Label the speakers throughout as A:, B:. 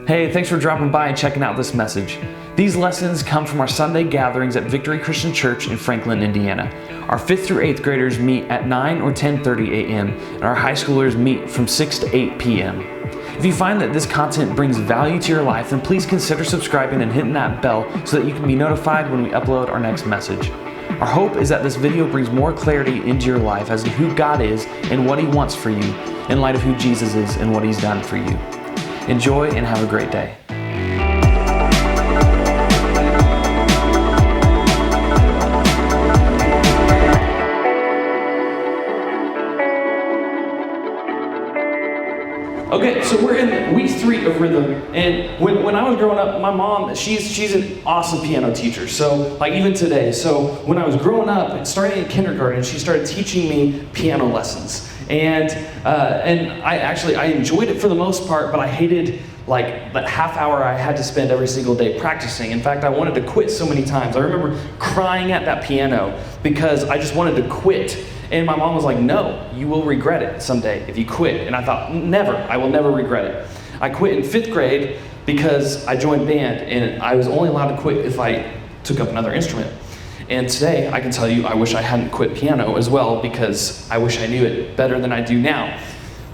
A: Hey, thanks for dropping by and checking out this message. These lessons come from our Sunday gatherings at Victory Christian Church in Franklin, Indiana. Our 5th through 8th graders meet at 9 or 10:30 a.m. and our high schoolers meet from 6 to 8 p.m. If you find that this content brings value to your life, then please consider subscribing and hitting that bell so that you can be notified when we upload our next message. Our hope is that this video brings more clarity into your life as to who God is and what He wants for you in light of who Jesus is and what He's done for you. Enjoy and have a great day. Okay, so we're in week 3 of rhythm, and when I was growing up, my mom, she's an awesome piano teacher, so like even today. So when I was growing up, starting in kindergarten, she started teaching me piano lessons. And I enjoyed it for the most part, but I hated like that half hour I had to spend every single day practicing. In fact, I wanted to quit so many times. I remember crying at that piano because I just wanted to quit. And my mom was like, no, you will regret it someday if you quit. And I thought, never, I will never regret it. I quit in 5th grade because I joined band, and I was only allowed to quit if I took up another instrument. And today, I can tell you, I wish I hadn't quit piano as well, because I wish I knew it better than I do now.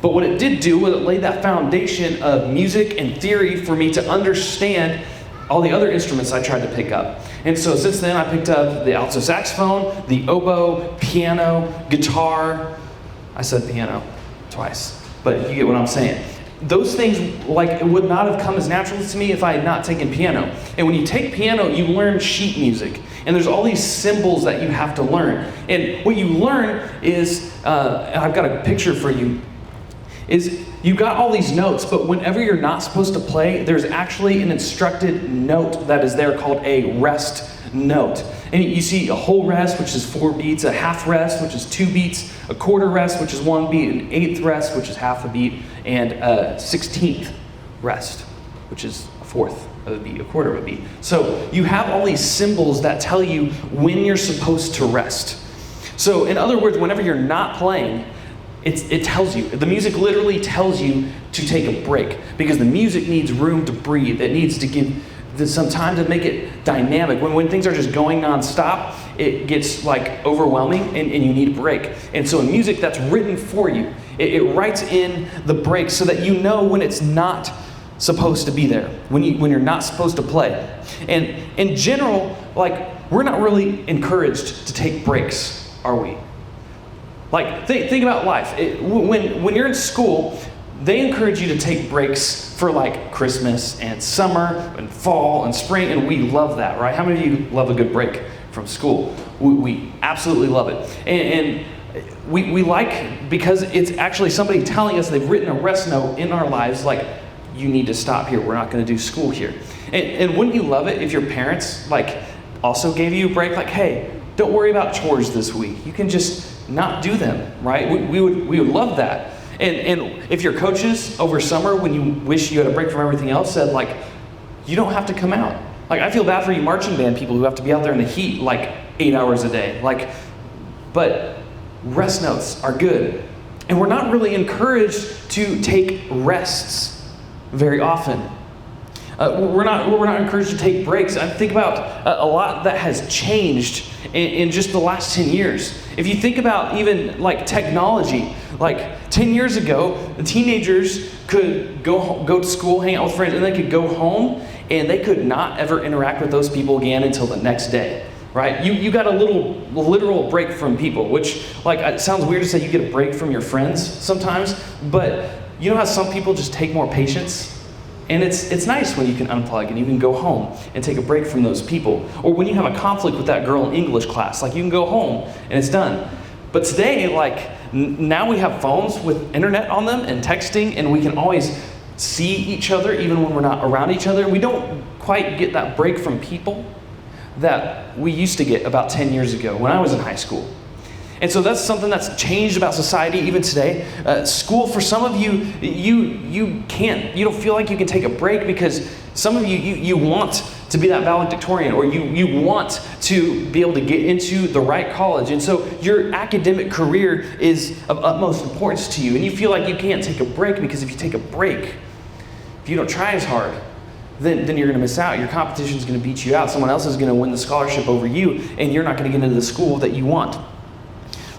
A: But what it did do was it laid that foundation of music and theory for me to understand all the other instruments I tried to pick up. And so since then, I picked up the alto saxophone, the oboe, piano, guitar. I said piano twice, but you get what I'm saying. Those things it would not have come as naturally to me if I had not taken piano. And when you take piano, you learn sheet music. And there's all these symbols that you have to learn. And what you learn is, and I've got a picture for you, is you got all these notes, but whenever you're not supposed to play, there's actually an instructed note that is there called a rest note. And you see a whole rest, which is 4 beats, a half rest, which is 2 beats, a quarter rest, which is 1 beat, an 1/8 rest, which is half a beat, and a 16th rest, which is a 1/4 of a beat, a quarter of a beat. So you have all these symbols that tell you when you're supposed to rest. So in other words, whenever you're not playing, it tells you. The music literally tells you to take a break, because the music needs room to breathe. It needs to give some time to make it dynamic. When things are just going nonstop, it gets overwhelming and you need a break. And so in music that's written for you, it writes in the breaks so that you know when it's not supposed to be there, when you're not supposed to play. And in general, we're not really encouraged to take breaks, are we? Think about life. When you're in school, they encourage you to take breaks for Christmas and summer and fall and spring, and we love that, right? How many of you love a good break from school? We absolutely love it. And we like, because it's actually somebody telling us they've written a rest note in our lives, you need to stop here. We're not going to do school here. And wouldn't you love it if your parents also gave you a break? Hey, don't worry about chores this week. You can just not do them, right? We would love that. And if your coaches over summer, when you wish you had a break from everything else, said you don't have to come out. I feel bad for you marching band people who have to be out there in the heat 8 hours a day. But rest notes are good. And we're not really encouraged to take rests very often. We're not encouraged to take breaks. I think about a lot that has changed in just the last 10 years. If you think about even technology, 10 years ago, the teenagers could go to school, hang out with friends, and they could go home, and they could not ever interact with those people again until the next day, right? You got a literal break from people, which it sounds weird to say you get a break from your friends sometimes, but you know how some people just take more patience? And it's nice when you can unplug and you can go home and take a break from those people. Or when you have a conflict with that girl in English class, you can go home and it's done. But today, now we have phones with internet on them and texting, and we can always see each other even when we're not around each other. We don't quite get that break from people that we used to get about 10 years ago when I was in high school. And so that's something that's changed about society even today. School, for some of you, you don't feel like you can take a break because some of you want to be that valedictorian, or you want to be able to get into the right college. And so your academic career is of utmost importance to you. And you feel like you can't take a break because if you take a break, if you don't try as hard, then you're going to miss out. Your competition is going to beat you out. Someone else is going to win the scholarship over you, and you're not going to get into the school that you want.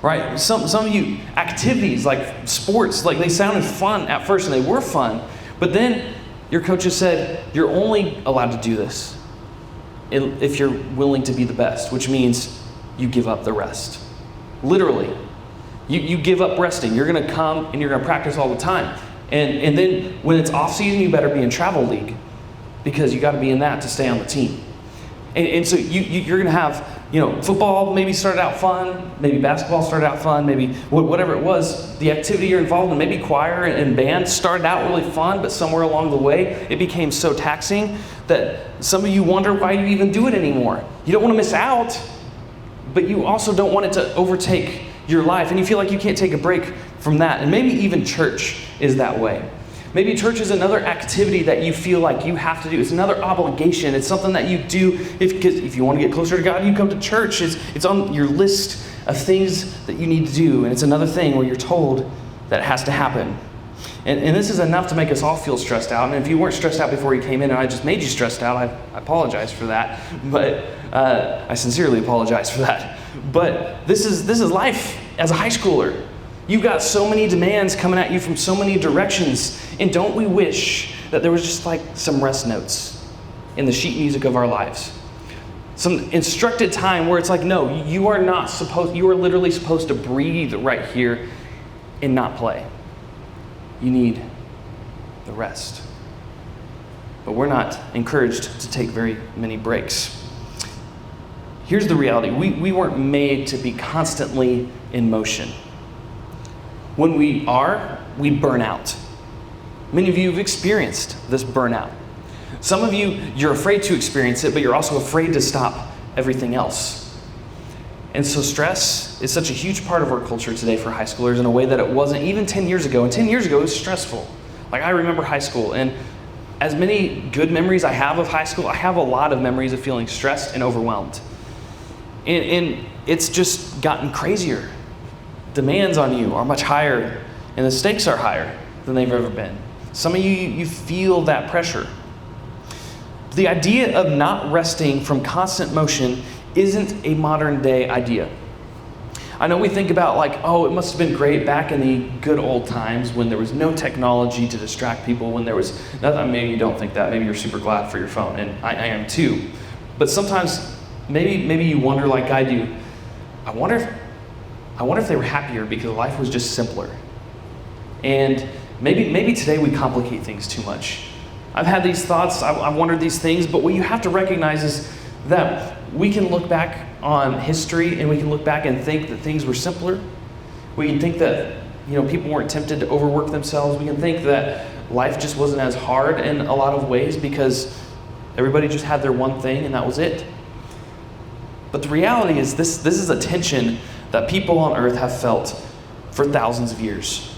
A: Right? Some of you, activities like sports, like they sounded fun at first, and they were fun, but then your coaches said, you're only allowed to do this if you're willing to be the best, which means you give up the rest. Literally. You give up resting. You're going to come and you're going to practice all the time. And then when it's off season, you better be in travel league, because you got to be in that to stay on the team. And so you're going to have, football maybe started out fun, maybe basketball started out fun, maybe whatever it was, the activity you're involved in, maybe choir and band started out really fun, but somewhere along the way, it became so taxing that some of you wonder why you even do it anymore. You don't want to miss out, but you also don't want it to overtake your life, and you feel like you can't take a break from that. And maybe even church is that way. Maybe church is another activity that you feel like you have to do. It's another obligation. It's something that you do because if you want to get closer to God, you come to church. It's on your list of things that you need to do, and it's another thing where you're told that it has to happen. And this is enough to make us all feel stressed out. And if you weren't stressed out before you came in and I just made you stressed out, I apologize for that. But I sincerely apologize for that. But this is life as a high schooler. You've got so many demands coming at you from so many directions. And don't we wish that there was just like some rest notes in the sheet music of our lives? Some instructed time where it's like, no, you are literally supposed to breathe right here and not play. You need the rest. But we're not encouraged to take very many breaks. Here's the reality. We weren't made to be constantly in motion. When we are, we burn out. Many of you have experienced this burnout. Some of you, you're afraid to experience it, but you're also afraid to stop everything else. And so stress is such a huge part of our culture today for high schoolers in a way that it wasn't even 10 years ago. And 10 years ago, it was stressful. Like, I remember high school, and as many good memories I have of high school, I have a lot of memories of feeling stressed and overwhelmed. And it's just gotten crazier. Demands on you are much higher, and the stakes are higher than they've ever been. Some of you feel that pressure. The idea of not resting from constant motion isn't a modern day idea. I know we think about like, oh, it must have been great back in the good old times when there was no technology to distract people, when there was nothing. Maybe you don't think that. Maybe you're super glad for your phone, and I am too. But sometimes maybe you wonder like I do, I wonder if they were happier because life was just simpler. And maybe today we complicate things too much. I've had these thoughts, I've wondered these things, but what you have to recognize is that we can look back on history and we can look back and think that things were simpler. We can think that people weren't tempted to overwork themselves. We can think that life just wasn't as hard in a lot of ways because everybody just had their one thing and that was it. But the reality is this is a tension that people on earth have felt for thousands of years.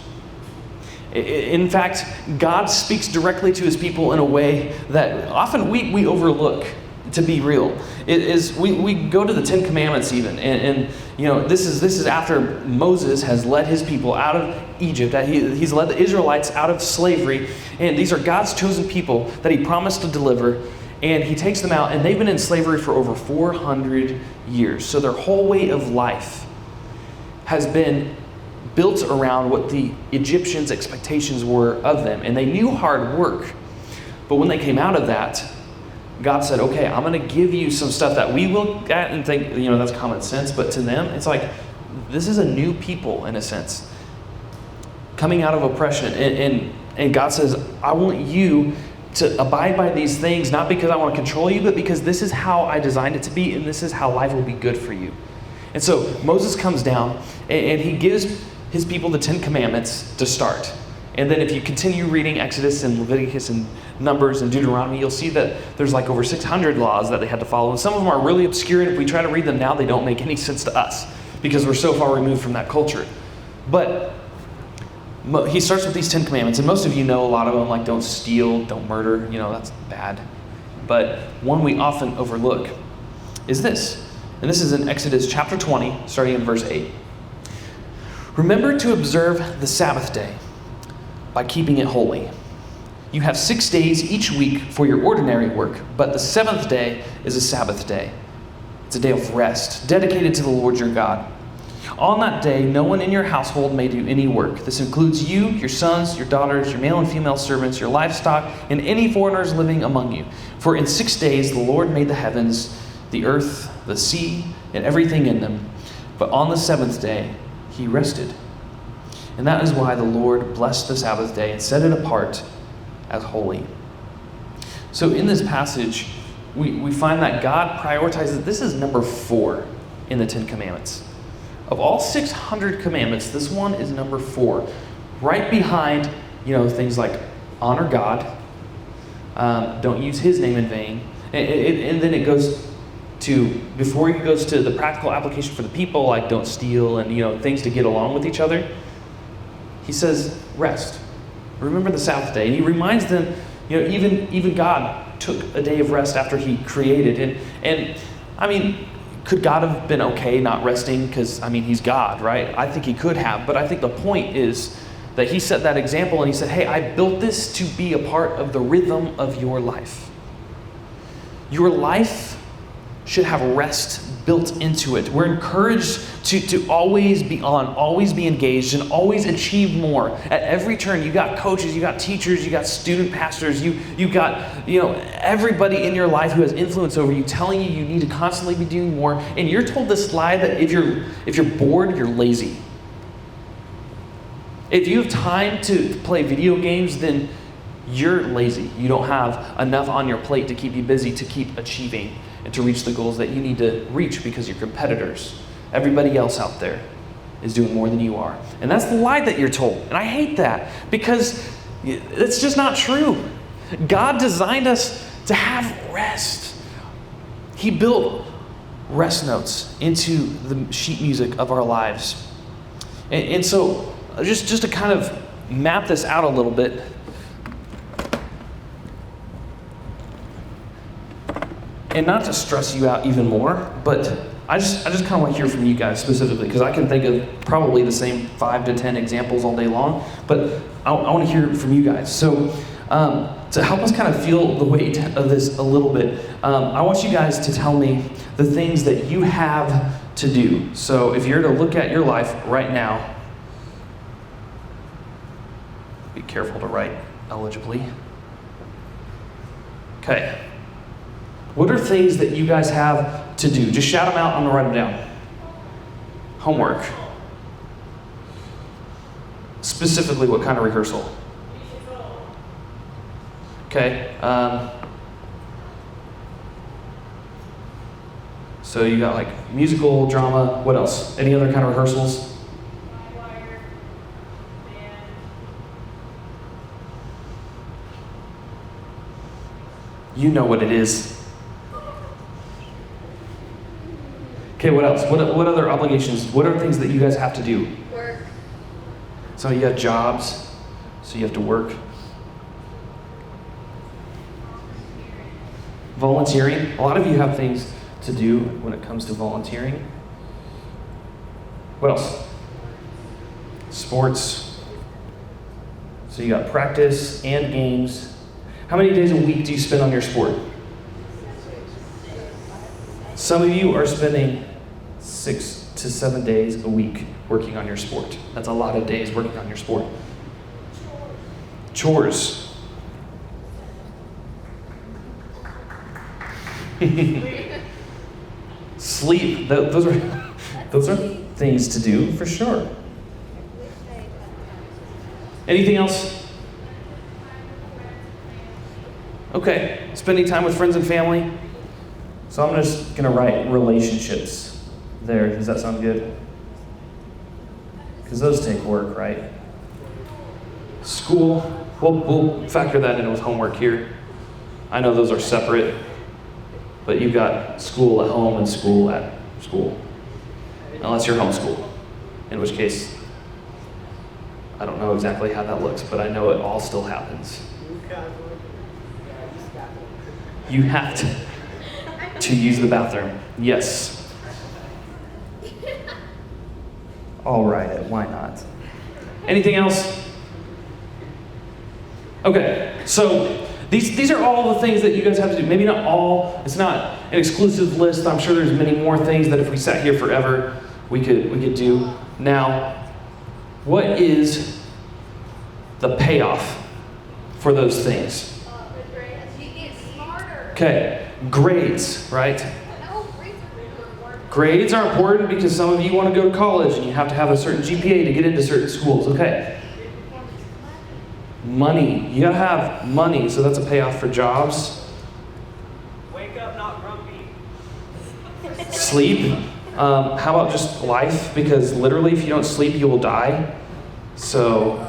A: In fact, God speaks directly to his people in a way that often we overlook, to be real. We go to the Ten Commandments even, and this is after Moses has led his people out of Egypt. He's led the Israelites out of slavery, and these are God's chosen people that he promised to deliver, and he takes them out, and they've been in slavery for over 400 years. So their whole way of life has been built around what the Egyptians' expectations were of them. And they knew hard work. But when they came out of that, God said, okay, I'm going to give you some stuff that we look at and think, that's common sense. But to them, it's like, this is a new people in a sense, coming out of oppression. And God says, I want you to abide by these things, not because I want to control you, but because this is how I designed it to be, and this is how life will be good for you. And so Moses comes down, and he gives his people the Ten Commandments to start. And then if you continue reading Exodus and Leviticus and Numbers and Deuteronomy, you'll see that there's like over 600 laws that they had to follow. And some of them are really obscure, and if we try to read them now, they don't make any sense to us because we're so far removed from that culture. But he starts with these 10 Commandments, and most of you know a lot of them, like don't steal, don't murder, that's bad. But one we often overlook is this. And this is in Exodus chapter 20, starting in verse 8. Remember to observe the Sabbath day by keeping it holy. You have 6 days each week for your ordinary work, but the seventh day is a Sabbath day. It's a day of rest, dedicated to the Lord your God. On that day, no one in your household may do any work. This includes you, your sons, your daughters, your male and female servants, your livestock, and any foreigners living among you. For in 6 days the Lord made the heavens, the earth, the sea, and everything in them. But on the seventh day he rested. And that is why the Lord blessed the Sabbath day and set it apart as holy. So in this passage, we find that God prioritizes, this is number 4 in the 10 Commandments. Of all 600 commandments, this one is number 4. Right behind, things like honor God, don't use his name in vain. And then it goes to, before it goes to the practical application for the people, like don't steal and, things to get along with each other. He says, rest. Remember the Sabbath day. And he reminds them, even God took a day of rest after he created. And I mean, could God have been okay not resting? Because, he's God, right? I think he could have. But I think the point is that he set that example and he said, hey, I built this to be a part of the rhythm of your life. Your life should have rest built into it. We're encouraged to always be on, always be engaged, and always achieve more. At every turn, you got coaches, you got teachers, you got student pastors, you got everybody in your life who has influence over you telling you need to constantly be doing more. And you're told this lie that if you're bored, you're lazy. If you have time to play video games, then you're lazy. You don't have enough on your plate to keep you busy, to keep achieving, and to reach the goals that you need to reach because you're competitors. Everybody else out there is doing more than you are. And that's the lie that you're told. And I hate that because it's just not true. God designed us to have rest. He built rest notes into the sheet music of our lives. And so just to kind of map this out a little bit, and not to stress you out even more, but I just kind of want to hear from you guys specifically, because I can think of probably the same 5 to 10 examples all day long, but I want to hear from you guys. So to help us kind of feel the weight of this a little bit, I want you guys to tell me the things that you have to do. So if you're to look at your life right now, be careful to write eligibly. Okay. What are things that you guys have to do? Just shout them out, I'm going to write them down. Homework. Specifically, what kind of rehearsal? Okay. So you got like musical, drama, what else? Any other kind of rehearsals? You know what it is. Okay, what else? What other obligations? What are things that you guys have to do?
B: Work.
A: So you have jobs, so you have to work. Volunteering. A lot of you have things to do when it comes to volunteering. What else? Sports. So you got practice and games. How many days a week do you spend on your sport? Some of you are spending 6 to 7 days a week working on your sport. That's a lot of days working on your sport. Chores. Sleep. Those are things to do for sure. Anything else? Okay, spending time with friends and family. So I'm just going to write relationships there. Does that sound good? Because those take work, right? School. We'll factor that in with homework here. I know those are separate, but you've got school at home and school at school. Unless you're homeschooled, in which case, I don't know exactly how that looks, but I know it all still happens. You have to use the bathroom. Yes. I'll write it. Why not? Anything else? Okay, so these are all the things that you guys have to do. Maybe not all. It's not an exclusive list. I'm sure there's many more things that if we sat here forever, we could do. Now, what is the payoff for those things? Okay, grades, right? Grades are important because some of you want to go to college and you have to have a certain GPA to get into certain schools. Okay. Money. You gotta have money, so that's a payoff for jobs.
B: Wake up, not grumpy.
A: Sleep. How about just life? Because literally, if you don't sleep, you will die. So.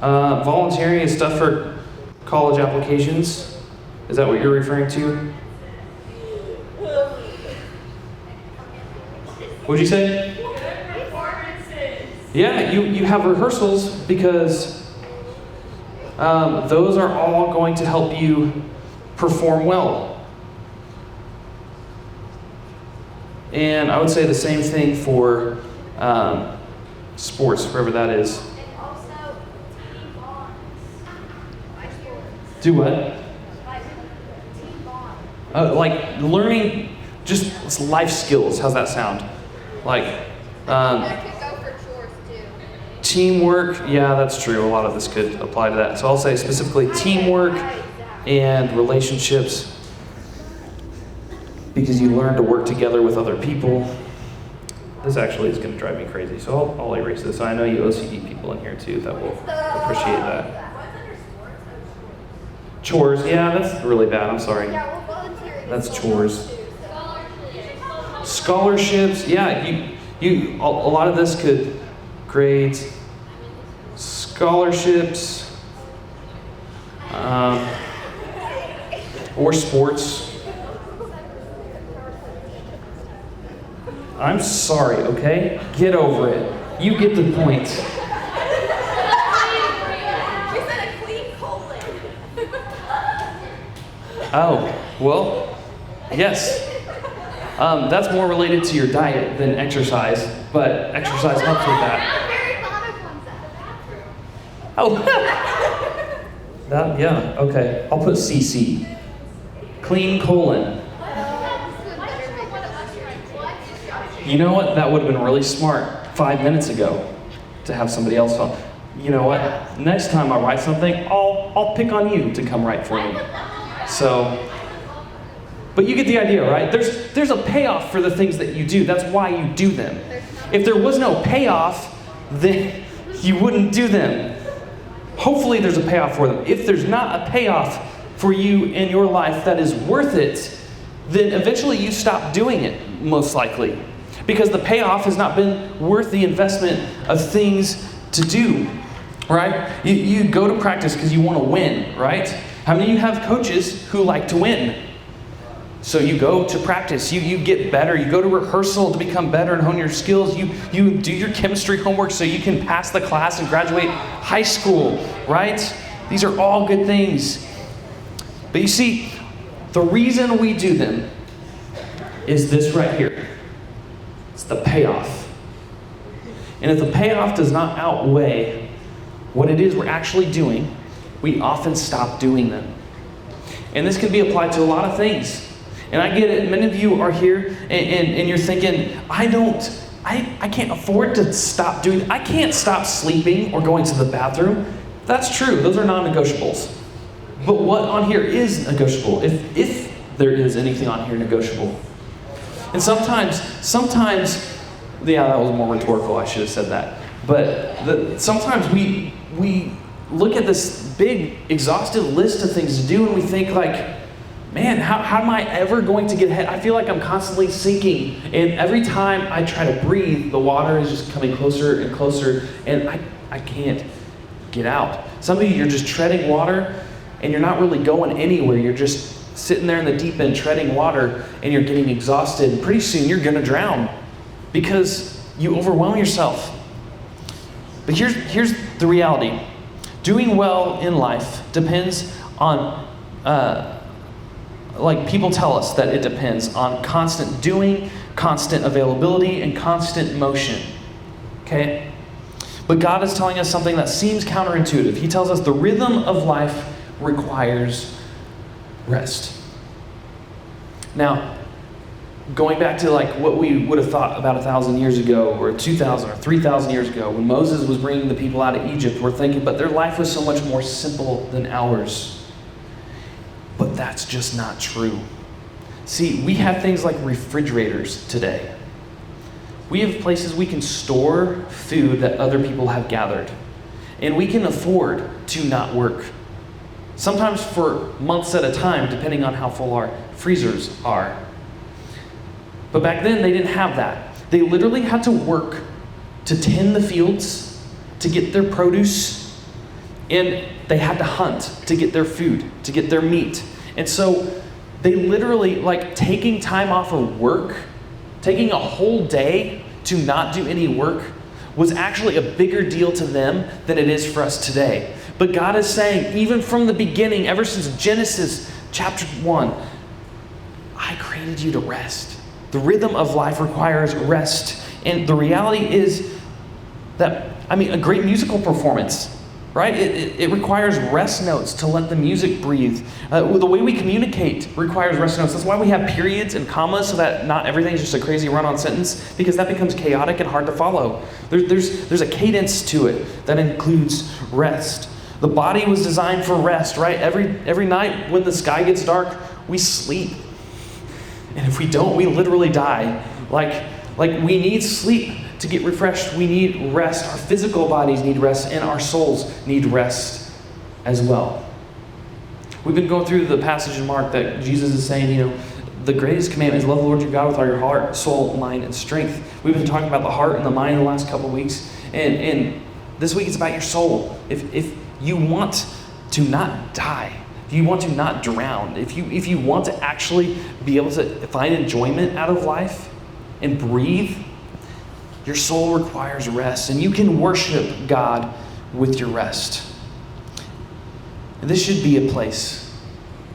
A: Volunteering is stuff for college applications. Is that what you're referring to? What'd you say? Yeah, you have rehearsals because those are all going to help you perform well. And I would say the same thing for sports, wherever that is.
C: And also team bonds.
A: Do what?
C: Like team bonds.
A: Like learning just life skills. How's that sound? Like
C: That could go for chores too.
A: teamwork. Yeah, that's true. A lot of this could apply to that. So I'll say specifically teamwork and relationships, because you learn to work together with other people. This actually is going to drive me crazy, so I'll erase this. I know you OCD people in here too that will appreciate that. Chores, yeah, that's really bad. I'm sorry.
C: Yeah, well, volunteering.
A: That's chores. Scholarships, yeah, you a lot of this could grades, scholarships, or sports. I'm sorry, okay? Get over it. You get the point.
C: You said a clean colon.
A: Oh, well, yes. That's more related to your diet than exercise, but exercise helps with that.
C: Very bottom one's
A: Oh, that, yeah, okay. I'll put CC. Clean colon. You know what? That would have been really smart 5 minutes ago to have somebody else help. You know what? Next time I write something, I'll pick on you to come write for me. So, but you get the idea, right? There's a payoff for the things that you do. That's why you do them. If there was no payoff, then you wouldn't do them. Hopefully there's a payoff for them. If there's not a payoff for you in your life that is worth it, then eventually you stop doing it, most likely. Because the payoff has not been worth the investment of things to do, right? You go to practice because you want to win, right? How many of you have coaches who like to win? So you go to practice, you get better, you go to rehearsal to become better and hone your skills, you do your chemistry homework so you can pass the class and graduate high school, right? These are all good things. But you see, the reason we do them is this right here. It's the payoff. And if the payoff does not outweigh what it is we're actually doing, we often stop doing them. And this can be applied to a lot of things. And I get it, many of you are here and you're thinking, I can't afford to stop doing, I can't stop sleeping or going to the bathroom. That's true, those are non-negotiables. But what on here is negotiable, if there is anything on here negotiable? And sometimes, yeah, that was more rhetorical, I should have said that. But sometimes we look at this big, exhaustive list of things to do and we think like, man, how am I ever going to get ahead? I feel like I'm constantly sinking. And every time I try to breathe, the water is just coming closer and closer, and I can't get out. Some of you, you're just treading water, and you're not really going anywhere. You're just sitting there in the deep end treading water, and you're getting exhausted. And pretty soon, you're going to drown because you overwhelm yourself. But here's the reality. Doing well in life depends on... like people tell us that it depends on constant doing, constant availability, and constant motion. Okay? But God is telling us something that seems counterintuitive. He tells us the rhythm of life requires rest. Now, going back to like what we would have thought about 1,000 years ago, or 2,000 or 3,000 years ago, when Moses was bringing the people out of Egypt, we're thinking, but their life was so much more simple than ours. But that's just not true. See, we have things like refrigerators today. We have places we can store food that other people have gathered. And we can afford to not work. Sometimes for months at a time, depending on how full our freezers are. But back then, they didn't have that. They literally had to work to tend the fields, to get their produce, and they had to hunt to get their food, to get their meat. And so they literally, like taking time off of work, taking a whole day to not do any work, was actually a bigger deal to them than it is for us today. But God is saying, even from the beginning, ever since Genesis chapter 1, I created you to rest. The rhythm of life requires rest. And the reality is that, a great musical performance, right? It requires rest notes to let the music breathe. The way we communicate requires rest notes. That's why we have periods and commas, so that not everything is just a crazy run-on sentence, because that becomes chaotic and hard to follow. There's a cadence to it that includes rest. The body was designed for rest, right? Every night when the sky gets dark, we sleep. And if we don't, we literally die. Like we need sleep to get refreshed. We need rest. Our physical bodies need rest, and our souls need rest as well. We've been going through the passage in Mark that Jesus is saying, the greatest commandment is love the Lord your God with all your heart, soul, mind, and strength. We've been talking about the heart and the mind the last couple of weeks. And this week it's about your soul. If you want to not die, if you want to not drown, if you want to actually be able to find enjoyment out of life and breathe, your soul requires rest, and you can worship God with your rest. And this should be a place,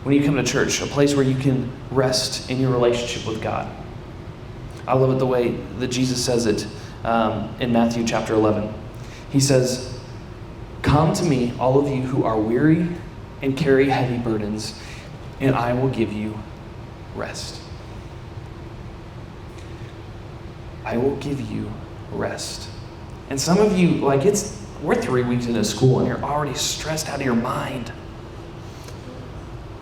A: when you come to church, a place where you can rest in your relationship with God. I love it the way that Jesus says it in Matthew chapter 11. He says, "Come to me, all of you who are weary and carry heavy burdens, and I will give you rest." I will give you rest. And some of you, we're 3 weeks into school and you're already stressed out of your mind.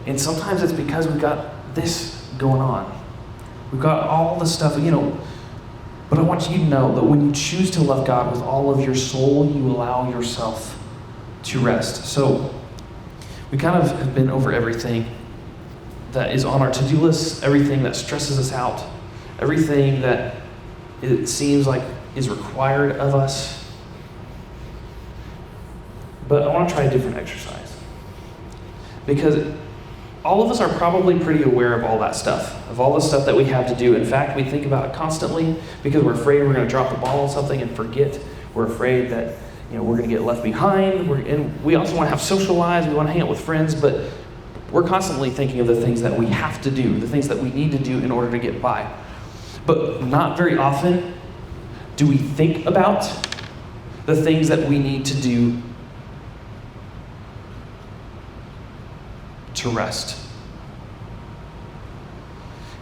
A: And sometimes it's because we've got this going on. We've got all the stuff, but I want you to know that when you choose to love God with all of your soul, you allow yourself to rest. So we kind of have been over everything that is on our to-do list, everything that stresses us out, everything that it seems like is required of us. But I want to try a different exercise. Because all of us are probably pretty aware of all that stuff, of all the stuff that we have to do. In fact, we think about it constantly because we're afraid we're going to drop the ball on something and forget. We're afraid that we're going to get left behind. And we also want to have social lives. We want to hang out with friends, but we're constantly thinking of the things that we have to do, the things that we need to do in order to get by. But not very often do we think about the things that we need to do to rest.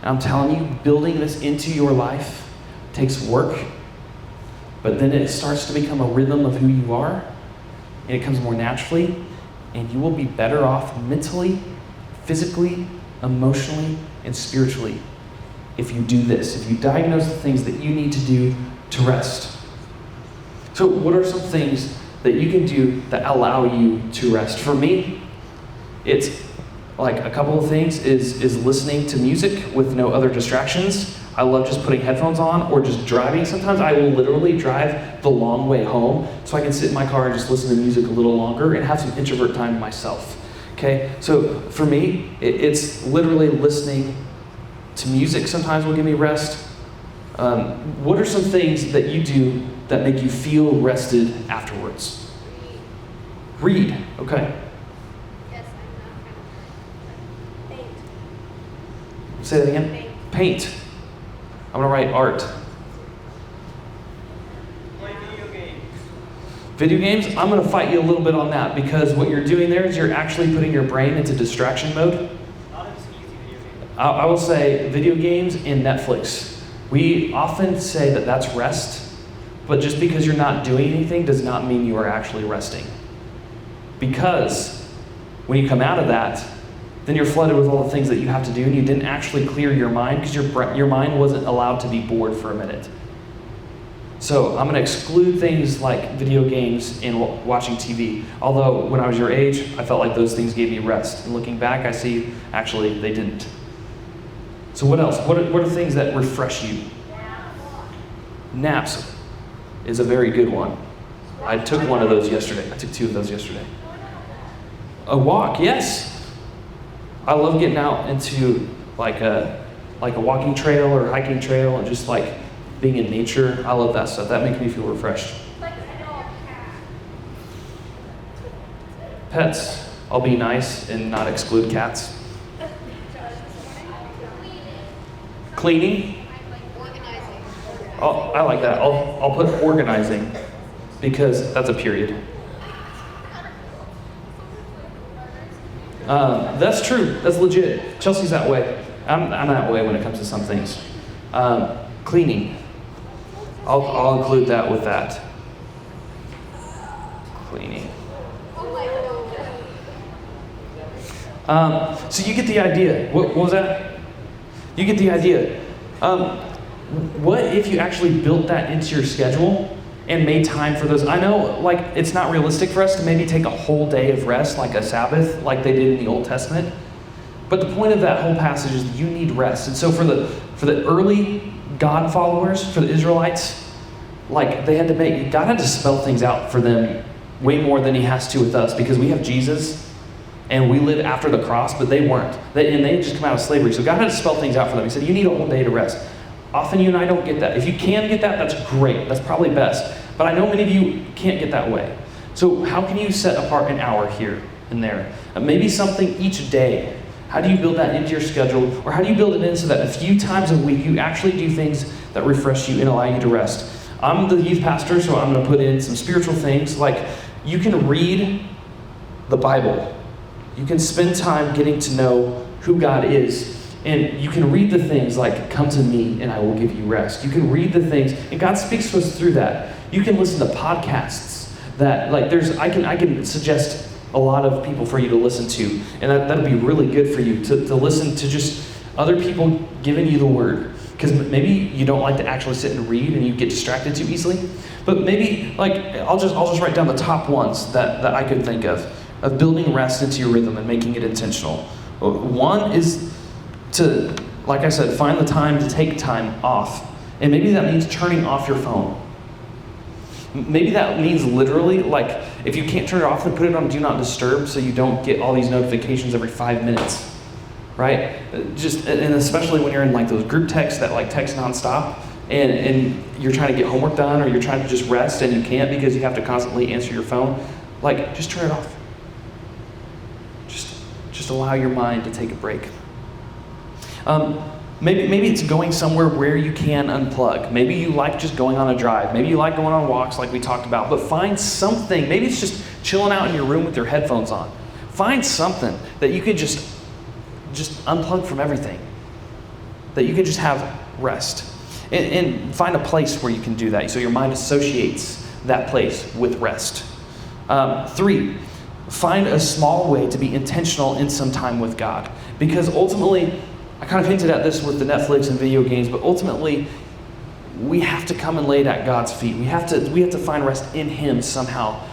A: And I'm telling you, building this into your life takes work, but then it starts to become a rhythm of who you are, and it comes more naturally, and you will be better off mentally, physically, emotionally, and spiritually if you do this, if you diagnose the things that you need to do to rest. So what are some things that you can do that allow you to rest? For me, it's like a couple of things is listening to music with no other distractions. I love just putting headphones on or just driving. Sometimes I will literally drive the long way home so I can sit in my car and just listen to music a little longer and have some introvert time to myself. Okay, so for me, it's literally listening to music sometimes will give me rest. What are some things that you do that make you feel rested afterwards? Read. Okay.
C: Yes, I'm not. Paint.
A: Say that again. Paint. I'm gonna write art.
B: Play video games.
A: Video games, I'm going to fight you a little bit on that because what you're doing there is you're actually putting your brain into distraction mode.
B: Not as easy video game.
A: I will say video games and Netflix. We often say that that's rest, but just because you're not doing anything does not mean you are actually resting. Because when you come out of that, then you're flooded with all the things that you have to do and you didn't actually clear your mind because your mind wasn't allowed to be bored for a minute. So I'm going to exclude things like video games and watching TV. Although when I was your age, I felt like those things gave me rest. And looking back, I see actually they didn't. So what else? What are things that refresh you? Naps is a very good one. I took one of those yesterday. I took 2 of those yesterday. A walk, yes. I love getting out into like a walking trail or hiking trail and just like being in nature. I love that stuff. That makes me feel refreshed. Pets, I'll be nice and not exclude cats. Cleaning,
C: Organizing.
A: oh, I like that. I'll put organizing because that's a period. That's true. That's legit. Chelsea's that way. I'm that way when it comes to some things. Cleaning. I'll include that with that. Cleaning. So you get the idea. What was that? You get the idea. What if you actually built that into your schedule and made time for those? I know, like, it's not realistic for us to maybe take a whole day of rest, like a Sabbath, like they did in the Old Testament. But the point of that whole passage is that you need rest. And so for the early God followers, for the Israelites, like God had to spell things out for them way more than he has to with us because we have Jesus and we live after the cross, but they weren't. They had just come out of slavery. So God had to spell things out for them. He said, you need a whole day to rest. Often you and I don't get that. If you can get that, that's great. That's probably best. But I know many of you can't get that way. So how can you set apart an hour here and there? Maybe something each day. How do you build that into your schedule? Or how do you build it in so that a few times a week you actually do things that refresh you and allow you to rest? I'm the youth pastor, so I'm going to put in some spiritual things like you can read the Bible. You can spend time getting to know who God is. And you can read the things like, come to me and I will give you rest. You can read the things, and God speaks to us through that. You can listen to podcasts that, like, I can suggest a lot of people for you to listen to. And that'll be really good for you to listen to just other people giving you the word. Because maybe you don't like to actually sit and read and you get distracted too easily. But maybe, like, I'll just write down the top ones that I could think of building rest into your rhythm and making it intentional. One is to, like I said, find the time to take time off. And maybe that means turning off your phone. Maybe that means literally, like, if you can't turn it off, then put it on Do Not Disturb so you don't get all these notifications every 5 minutes, right? And especially when you're in, like, those group texts that, like, text nonstop, and you're trying to get homework done or you're trying to just rest and you can't because you have to constantly answer your phone, like, just turn it off. Just allow your mind to take a break. Maybe it's going somewhere where you can unplug. Maybe you like just going on a drive. Maybe you like going on walks like we talked about. But find something. Maybe it's just chilling out in your room with your headphones on. Find something that you can just unplug from everything. That you can just have rest. And find a place where you can do that so your mind associates that place with rest. 3, find a small way to be intentional in some time with God. Because ultimately, I kind of hinted at this with the Netflix and video games, but ultimately, we have to come and lay it at God's feet. We have to find rest in Him somehow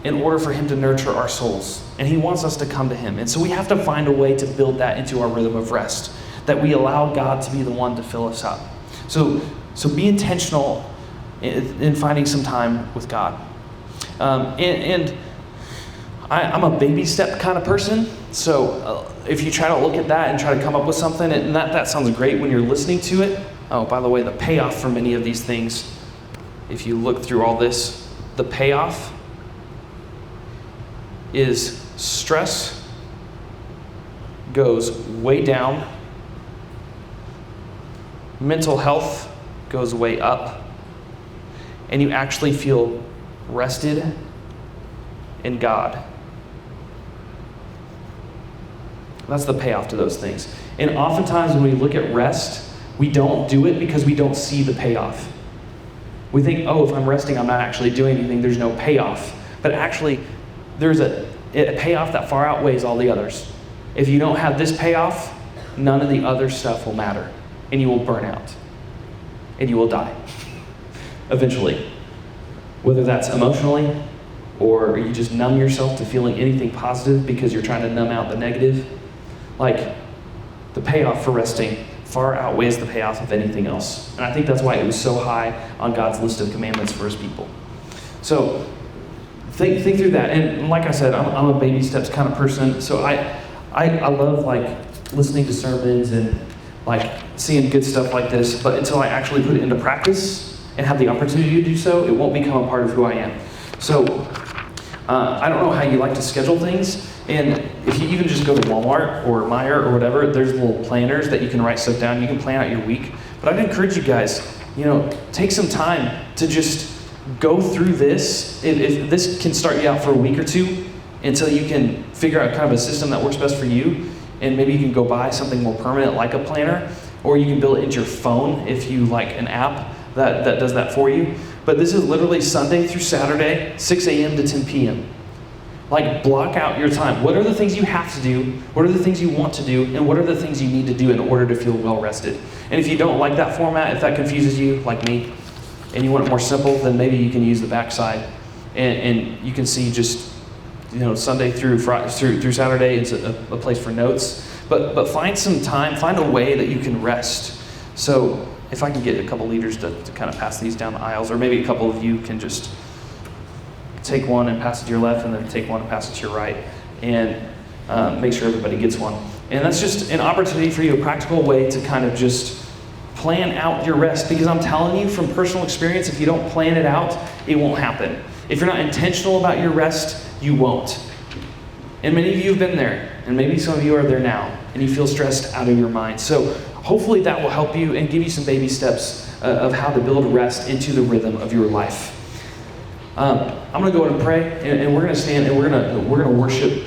A: in order for Him to nurture our souls. And He wants us to come to Him. And so we have to find a way to build that into our rhythm of rest, that we allow God to be the one to fill us up. So be intentional in finding some time with God. And I'm a baby step kind of person, so if you try to look at that and try to come up with something, and that sounds great when you're listening to it. Oh, by the way, the payoff for many of these things, if you look through all this, the payoff is stress goes way down, mental health goes way up, and you actually feel rested in God. That's the payoff to those things. And oftentimes when we look at rest, we don't do it because we don't see the payoff. We think, oh, if I'm resting, I'm not actually doing anything. There's no payoff. But actually, there's a payoff that far outweighs all the others. If you don't have this payoff, none of the other stuff will matter. And you will burn out. And you will die. Eventually. Whether that's emotionally, or you just numb yourself to feeling anything positive because you're trying to numb out the negative. Like, the payoff for resting far outweighs the payoff of anything else. And I think that's why it was so high on God's list of commandments for his people. So, think through that. And like I said, I'm a baby steps kind of person. So I love like listening to sermons and like seeing good stuff like this. But until I actually put it into practice and have the opportunity to do so, it won't become a part of who I am. So, I don't know how you like to schedule things. And if you even just go to Walmart or Meijer or whatever, there's little planners that you can write stuff down. You can plan out your week. But I'd encourage you guys, take some time to just go through this. If this can start you out for a week or two until you can figure out kind of a system that works best for you. And maybe you can go buy something more permanent like a planner, or you can build it into your phone if you like an app that does that for you. But this is literally Sunday through Saturday, 6 a.m. to 10 p.m. Like, block out your time. What are the things you have to do? What are the things you want to do? And what are the things you need to do in order to feel well rested? And if you don't like that format, if that confuses you, like me, and you want it more simple, then maybe you can use the backside. And you can see just, Sunday through Saturday is a place for notes. But find some time, find a way that you can rest. So if I can get a couple leaders to kind of pass these down the aisles, or maybe a couple of you can just take one and pass it to your left, and then take one and pass it to your right, and make sure everybody gets one. And that's just an opportunity for you, a practical way to kind of just plan out your rest, because I'm telling you from personal experience, if you don't plan it out, it won't happen. If you're not intentional about your rest, you won't. And many of you have been there, and maybe some of you are there now, and you feel stressed out of your mind. So hopefully that will help you and give you some baby steps of how to build rest into the rhythm of your life. I'm going to go in and pray, and we're going to stand and we're going to worship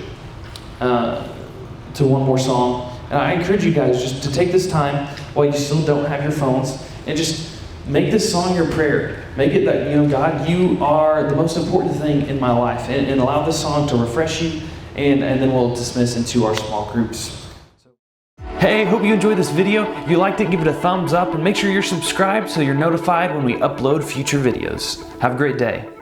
A: to one more song. And I encourage you guys just to take this time while you still don't have your phones and just make this song your prayer. Make it that, God, you are the most important thing in my life, and allow this song to refresh you, and then we'll dismiss into our small groups. Hey, hope you enjoyed this video. If you liked it, give it a thumbs up, and make sure you're subscribed so you're notified when we upload future videos. Have a great day.